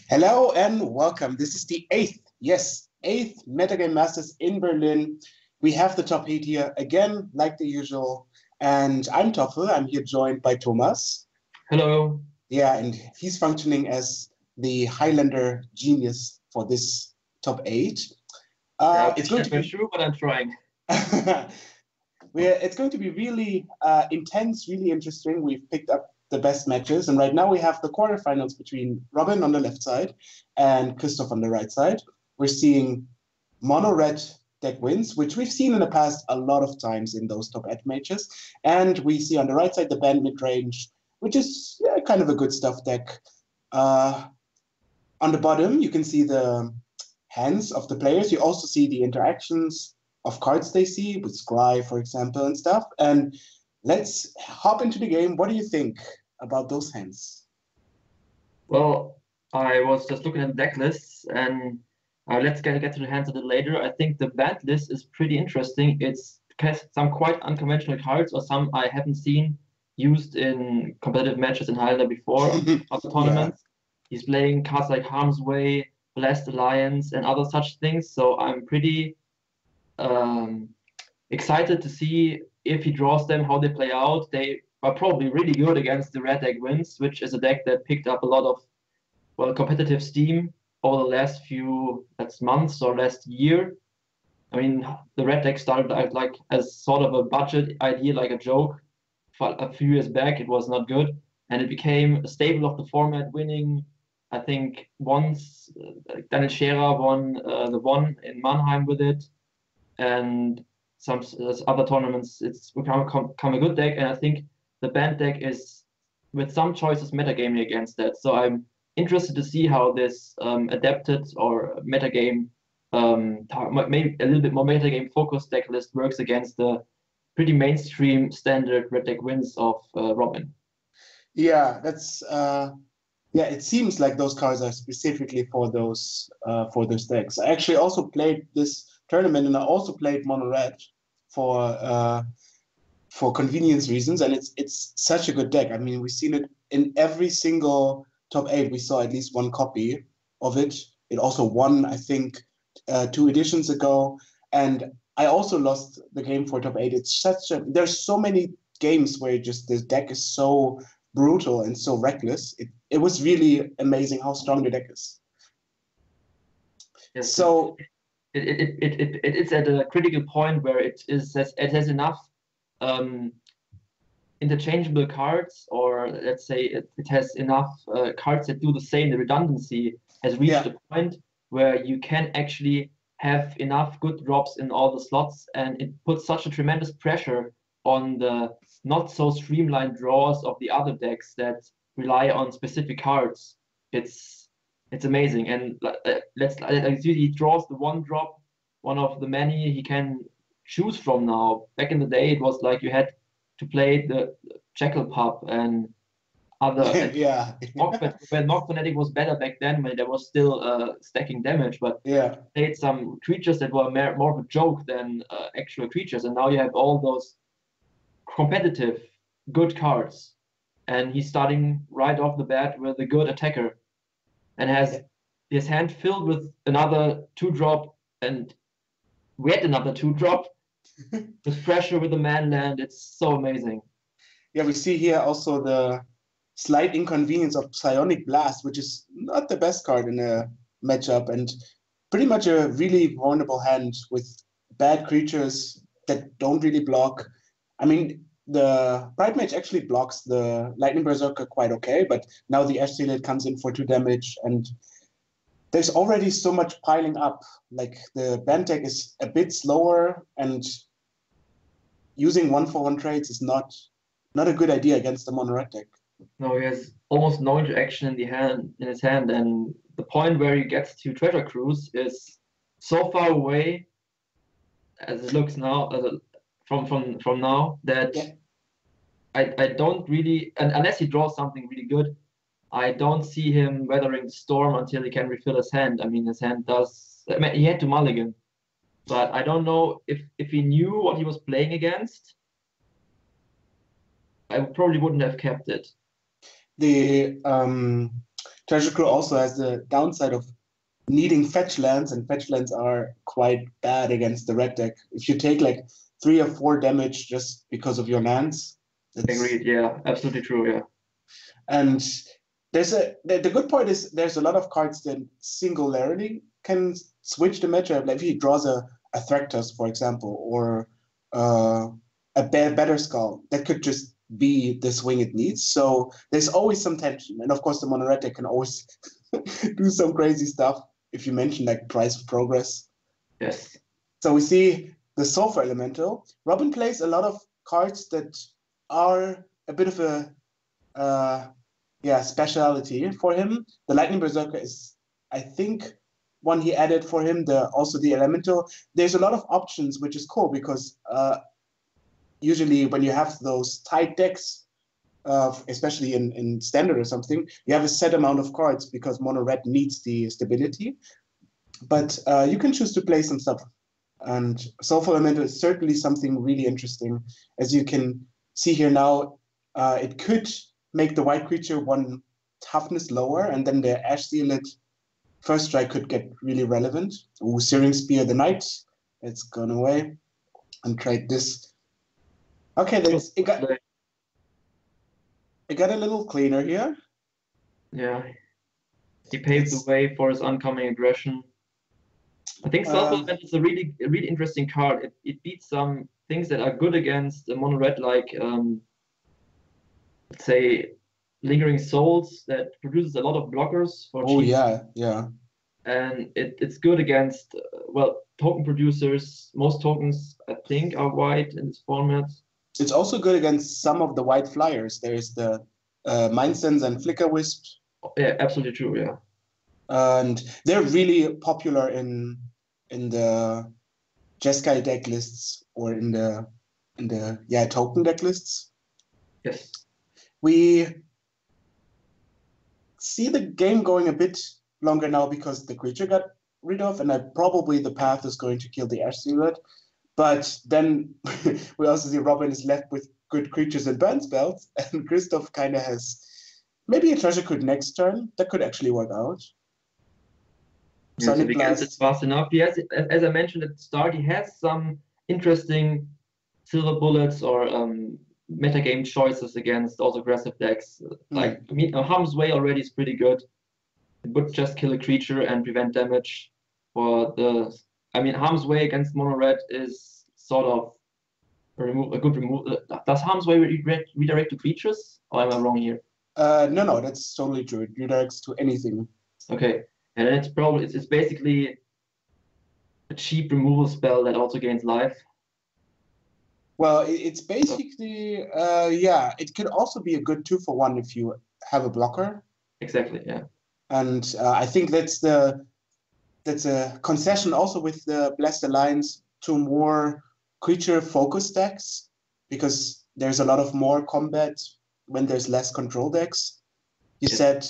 Hello and welcome. This is the eighth Metagame Masters in Berlin. We have the top eight here again, like the usual. And I'm Toffel. I'm here joined by Thomas. Hello. Yeah, and he's functioning as the Highlander genius for this top eight. It's going to be true, but I'm trying. It's going to be really intense, really interesting. We've picked up the best matches, and right now we have the quarterfinals between Robin on the left side and Christoph on the right side. We're seeing mono red deck wins, which we've seen in the past a lot of times in those top 8 matches. And we see on the right side the band mid range, which is kind of a good stuff deck. On the bottom, you can see the hands of the players. You also see the interactions of cards they see, with Scry, for example, and stuff. And let's hop into the game. What do you think about those hands? Well, I was just looking at the deck lists, and let's get to the hands a little later. I think the band list is pretty interesting. It has some quite unconventional cards, or some I haven't seen used in competitive matches in Highlander before, other tournaments. Yeah. He's playing cards like Harm's Way, Blessed Alliance, and other such things. So I'm pretty excited to see if he draws them, how they play out. They are probably really good against the red deck wins, which is a deck that picked up a lot of competitive steam over the last few months or last year. I mean, the red deck started out like as sort of a budget idea, like a joke. For a few years back, it was not good, and it became a staple of the format, winning. I think once Daniel Scherer won the one in Mannheim with it, and some other tournaments, it's become a good deck. And I think the band deck is, with some choices, metagaming against that. So I'm interested to see how this adapted or metagame, maybe a little bit more metagame focused deck list works against the pretty mainstream standard red deck wins of Robin. Yeah, that's it seems like those cards are specifically for those decks. I actually also played this tournament, and I also played mono red for convenience reasons, and it's such a good deck. I mean, we've seen it in every single top 8. We saw at least one copy of it. It also won, I think, 2 editions ago, and I also lost the game for top 8. There's so many games where just the deck is so brutal and so reckless. It was really amazing how strong the deck is. Yes, so it's at a critical point where it has enough interchangeable cards, or let's say it has enough cards that do the same. The redundancy has reached a point where you can actually have enough good drops in all the slots, and it puts such a tremendous pressure on the not so streamlined draws of the other decks that rely on specific cards. It's amazing. And let's see, he draws the one drop, one of the many he can choose from now. Back in the day, it was like you had to play the Jackal Pup and other. When Mock Fanatic was better back then, when there was still stacking damage, but played some creatures that were more of a joke than actual creatures. And now you have all those competitive good cards, and he's starting right off the bat with a good attacker, and has his hand filled with another 2-drop and yet another 2-drop with pressure with the manland. It's so amazing. Yeah, we see here also the slight inconvenience of Psionic Blast, which is not the best card in a matchup, and pretty much a really vulnerable hand with bad creatures that don't really block. I mean, the Bright Mage actually blocks the Lightning Berserker quite okay, but now the Ash Sealet comes in for 2 damage, and there's already so much piling up. Like, the band deck is a bit slower, and using 1-for-1 trades is not a good idea against the mono red deck. No, he has almost no interaction in his hand, and the point where he gets to Treasure Cruise is so far away, as it looks now, from now, that I don't really, unless he draws something really good, I don't see him weathering the storm until he can refill his hand. I mean, his hand does. I mean, he had to mulligan, but I don't know if he knew what he was playing against, I probably wouldn't have kept it. The Treasure Crew also has the downside of needing fetch lands, and fetch lands are quite bad against the red deck. If you take like 3 or 4 damage just because of your lands, Agreed. Yeah, absolutely true. Yeah. and the good part is there's a lot of cards that singularly can switch the matchup. Like if he draws a Thractus, for example, or a better skull, that could just be the swing it needs. So there's always some tension, and of course the mono red deck can always do some crazy stuff. If you mention like Price of Progress. Yes. So we see the Sulfur Elemental. Robin plays a lot of cards that are a bit of a speciality for him. The Lightning Berserker is, I think, one he added for him. Also the Elemental. There's a lot of options, which is cool because usually when you have those tight decks, especially in Standard or something, you have a set amount of cards because Mono Red needs the stability. But you can choose to play some stuff. And Sulfur Elemental is certainly something really interesting. As you can see here now, it could make the white creature one toughness lower, and then the Ash Sealet first strike could get really relevant. Ooh, Searing Spear the Knight. It's gone away. And trade this. Okay, it got a little cleaner here. Yeah. He paved the way for his oncoming aggression. I think Sulfur Elemental is a really interesting card. It beats some things that are good against the mono red, like let's say Lingering Souls that produces a lot of blockers for cheap. Yeah. And it's good against token producers. Most tokens I think are white in this format. It's also good against some of the white flyers. There's the Mind Sense and Flicker Wisp. Yeah, absolutely true. Yeah. And they're really popular in the Jeskai deck lists or in the token deck lists. Yes. We see the game going a bit longer now because the creature got rid of, and probably the path is going to kill the Ash Sealet. But then we also see Robin is left with good creatures and burn spells, and Christoph kind of has maybe a Treasure Crude next turn. That could actually work out. Yes, if he gets it fast enough. Yes, as I mentioned at the start, he has some interesting silver bullets or metagame choices against also aggressive decks. Like, I mean, Harm's Way already is pretty good. It would just kill a creature and prevent damage. Harm's Way against mono red is sort of a good remove. Does Harm's Way redirect to creatures? Or am I wrong here? No, that's totally true. It redirects to anything. Okay. And then it's basically a cheap removal spell that also gains life. Well, it's basically it could also be a good 2-for-1 if you have a blocker. Exactly, yeah. And I think that's a concession also with the Blessed Alliance to more creature focused decks, because there's a lot of more combat when there's less control decks. You said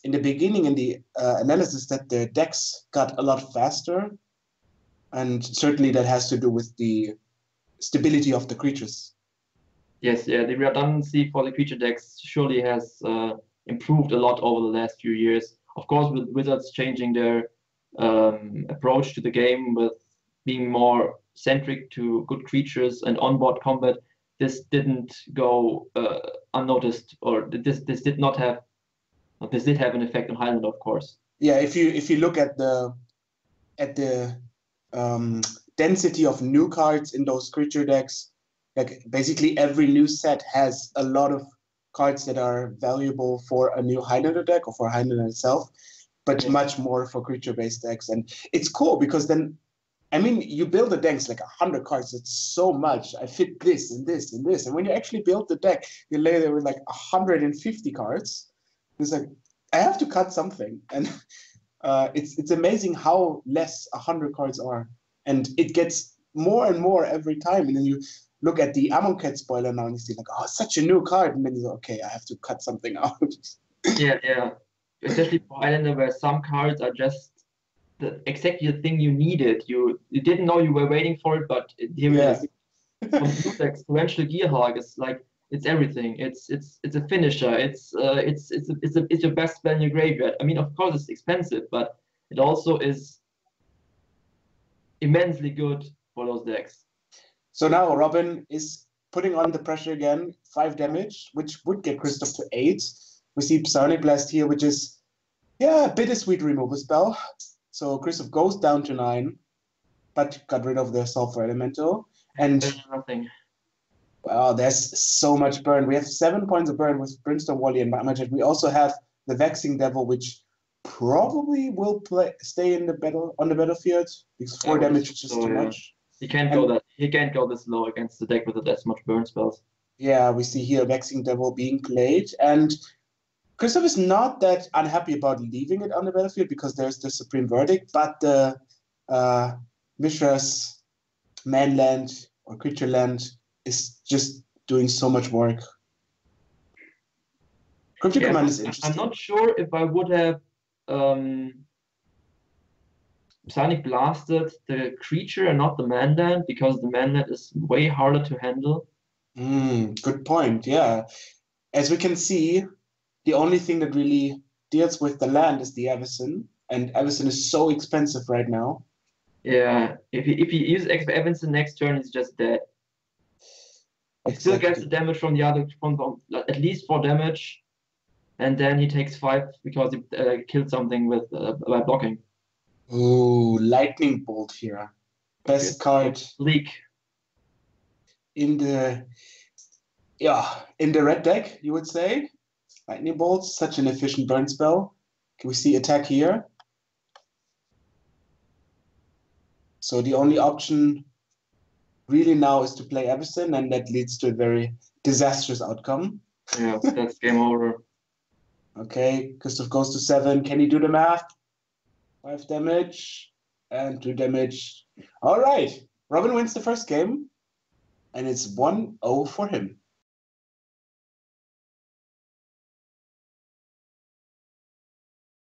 in the beginning in the analysis that the decks got a lot faster, and certainly that has to do with the stability of the creatures. Yes, yeah, the redundancy for the creature decks surely has improved a lot over the last few years. Of course, with Wizards changing their approach to the game, with being more centric to good creatures and onboard combat, this didn't go unnoticed, or this did not have. This did have an effect on Highlander, of course. Yeah, if you look at the density of new cards in those creature decks, like basically every new set has a lot of cards that are valuable for a new Highlander deck or for Highlander itself, but much more for creature-based decks. And it's cool because then, I mean, you build a deck, it's like 100 cards. It's so much. I fit this and this and this. And when you actually build the deck, you lay there with like 150 cards. It's like, I have to cut something. And it's amazing how less 100 cards are. And it gets more and more every time. And then you look at the Amonkhet spoiler now and you see like, oh, such a new card. And then you go, okay, I have to cut something out. Yeah. Especially for Highlander, where some cards are just exactly the thing you needed. You didn't know you were waiting for it, but here it is. From blue decks, Torrential Gearhawk is like, it's everything. It's a finisher. It's your best spell in your graveyard. I mean, of course, it's expensive, but it also is immensely good for those decks. So now Robin is putting on the pressure again, 5 damage, which would get Christoph to 8. We see Psionic Blast here, which is, yeah, a bittersweet removal spell. So Christoph goes down to 9, but got rid of the Sulfur Elemental. And nothing. wow, there's so much burn. We have 7 points of burn with Brimstone Wally and Magic. We also have the Vexing Devil, which probably will stay in the on the battlefield because 4 damage is just too much. He can't go this low against the deck with that much burn spells. Yeah, we see here Vexing Devil being played, and Christoph is not that unhappy about leaving it on the battlefield because there's the Supreme Verdict, but the Mishra's Manland or Creature Land is just doing so much work. Cryptic Command is interesting. I'm not sure if I would have Psionic Blasted the creature and not the Manland, because the Manland is way harder to handle. Good point, yeah. As we can see, the only thing that really deals with the land is the Avacyn, and Avacyn is so expensive right now. Yeah, if he uses Avacyn next turn, he's just dead. He still gets the damage from at least 4 damage, and then he takes 5 because he killed something with by blocking. Ooh, Lightning Bolt here. Best card. Leak. In the red deck, you would say. Lightning Bolt, such an efficient burn spell. Can we see attack here? So the only option really now is to play Avacyn, and that leads to a very disastrous outcome. Yeah, that's game over. Okay, Christoph goes to 7. Can he do the math? 5 damage and 2 damage. All right, Robin wins the first game, and it's 1-0 for him.